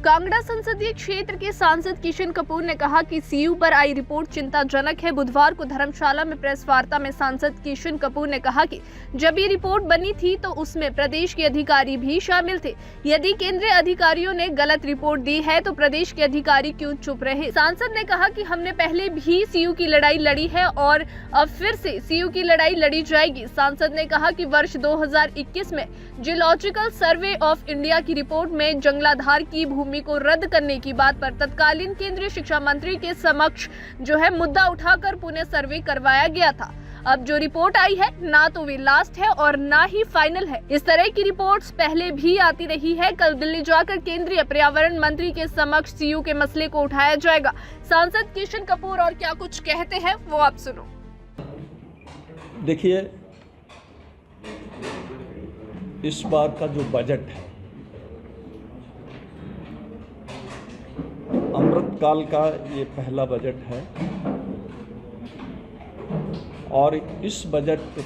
कांगड़ा संसदीय क्षेत्र के सांसद किशन कपूर ने कहा कि सीयू पर आई रिपोर्ट चिंताजनक है। बुधवार को धर्मशाला में प्रेस वार्ता में सांसद किशन कपूर ने कहा कि जब ये रिपोर्ट बनी थी तो उसमें प्रदेश के अधिकारी भी शामिल थे। यदि केंद्रीय अधिकारियों ने गलत रिपोर्ट दी है तो प्रदेश के अधिकारी क्यों चुप रहे। सांसद ने कहा कि हमने पहले भी सीयू की लड़ाई लड़ी है और अब फिर से सीयू की लड़ाई लड़ी जाएगी। सांसद ने कहा कि वर्ष 2021 में जियोलॉजिकल सर्वे ऑफ इंडिया की रिपोर्ट में जंगलाधार की भूमि को रद्द करने की बात पर तत्कालीन केंद्रीय शिक्षा मंत्री के समक्ष मुद्दा उठाकर पुनः सर्वे करवाया गया था। अब जो रिपोर्ट आई है ना तो वे लास्ट है और ना ही फाइनल है। इस तरह की रिपोर्ट्स पहले भी आती रही है। कल दिल्ली जाकर केंद्रीय पर्यावरण मंत्री के समक्ष सीयू के मसले को उठाया जाएगा। सांसद किशन कपूर और क्या कुछ कहते हैं वो आप सुनो। देखिए, इस बार का जो बजट है अमृतकाल का ये पहला बजट है और इस बजट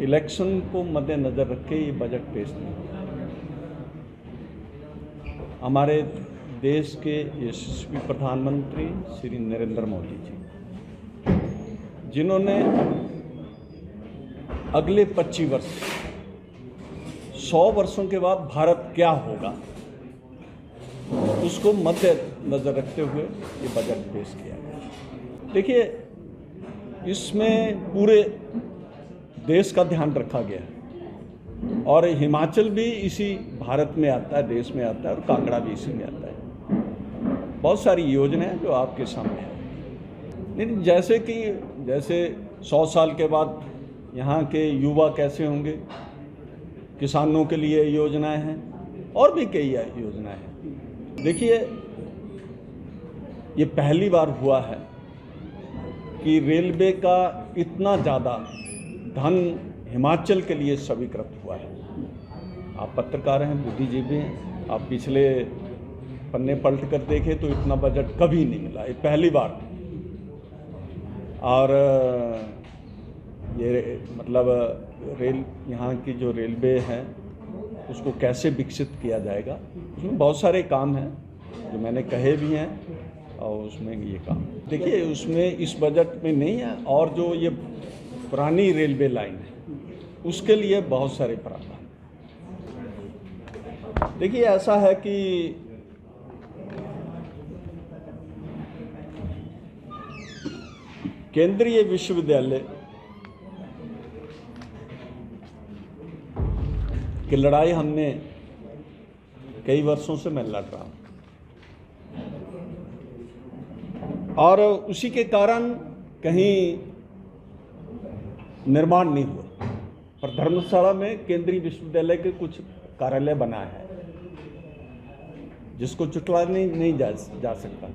इलेक्शन को मद्देनजर रख के ये बजट पेश नहीं किया। हमारे देश के यशस्वी प्रधानमंत्री श्री नरेंद्र मोदी जी, जिन्होंने अगले 25 वर्ष 100 वर्षों के बाद भारत क्या होगा उसको मद्देनजर रखते हुए ये बजट पेश किया गया। देखिए, इसमें पूरे देश का ध्यान रखा गया है और हिमाचल भी इसी भारत में आता है, देश में आता है और कांगड़ा भी इसी में आता है। बहुत सारी योजनाएं जो आपके सामने हैं। लेकिन जैसे 100 साल के बाद यहाँ के युवा कैसे होंगे, किसानों के लिए योजनाएं हैं और भी कई योजनाएं हैं। देखिए, ये पहली बार हुआ है कि रेलवे का इतना ज़्यादा धन हिमाचल के लिए स्वीकृत हुआ है। आप पत्रकार हैं, बुद्धिजीवी हैं, आप पिछले पन्ने पलट कर देखें तो इतना बजट कभी नहीं मिला, ये पहली बार। और ये यहाँ की जो रेलवे है उसको कैसे विकसित किया जाएगा, उसमें बहुत सारे काम हैं जो मैंने कहे भी हैं और उसमें ये काम देखिए उसमें इस बजट में नहीं है। और जो ये पुरानी रेलवे लाइन है उसके लिए बहुत सारे प्रावधान। देखिए, ऐसा है कि केंद्रीय विश्वविद्यालय की लड़ाई हमने कई वर्षों से मैं लड़ रहा हूँ और उसी के कारण कहीं निर्माण नहीं हुआ। पर धर्मशाला में केंद्रीय विश्वविद्यालय के कुछ कार्यालय बना है जिसको चुटला नहीं जा सकता।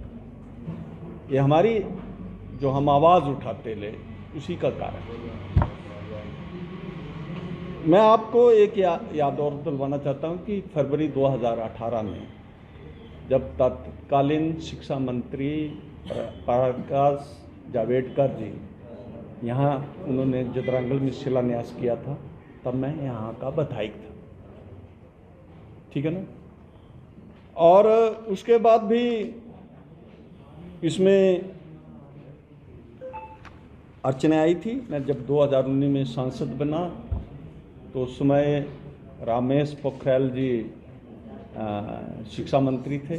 ये हमारी जो हम आवाज़ उठाते ले उसी का कारण। मैं आपको एक याद और दिलवाना चाहता हूं कि फरवरी 2018 में जब तत्कालीन शिक्षा मंत्री प्रकाश जावड़ेकर जी यहाँ उन्होंने जदरांगल में शिलान्यास किया था, तब मैं यहाँ का विधायक था, ठीक है ना। और उसके बाद भी इसमें अड़चनें आई थी। मैं जब 2019 में सांसद बना तो उस समय रमेश पोखरियाल जी शिक्षा मंत्री थे,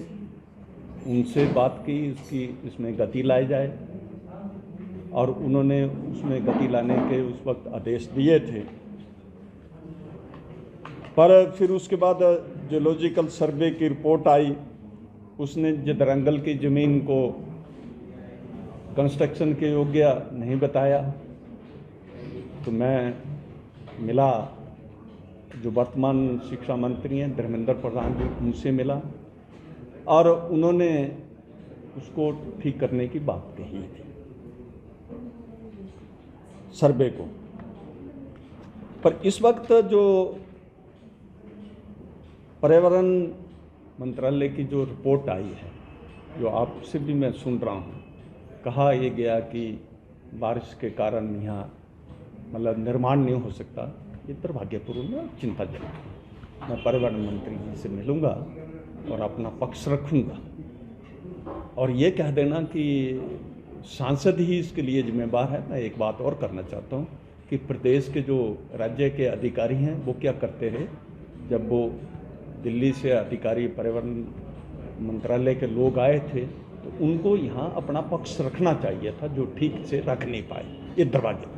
उनसे बात की इसमें गति लाई जाए और उन्होंने उसमें गति लाने के उस वक्त आदेश दिए थे। पर फिर उसके बाद जियोलॉजिकल सर्वे की रिपोर्ट आई, उसने जदरांगल की ज़मीन को कंस्ट्रक्शन के योग्य नहीं बताया। तो मैं मिला जो वर्तमान शिक्षा मंत्री हैं धर्मेंद्र प्रधान जी, उनसे मिला और उन्होंने उसको ठीक करने की बात कही थी सर्वे को। पर इस वक्त जो पर्यावरण मंत्रालय की जो रिपोर्ट आई है, जो आपसे भी मैं सुन रहा हूँ, कहा यह गया कि बारिश के कारण यहाँ निर्माण नहीं हो सकता। ये दुर्भाग्यपूर्ण और चिंताजनक है। मैं पर्यावरण मंत्री जी से मिलूँगा और अपना पक्ष रखूँगा। और ये कह देना कि सांसद ही इसके लिए जिम्मेदार है। मैं एक बात और करना चाहता हूँ कि प्रदेश के जो राज्य के अधिकारी हैं वो क्या करते रहे, जब वो दिल्ली से अधिकारी पर्यावरण मंत्रालय के लोग आए थे तो उनको यहाँ अपना पक्ष रखना चाहिए था, जो ठीक से रख नहीं पाए। ये दुर्भाग्य है।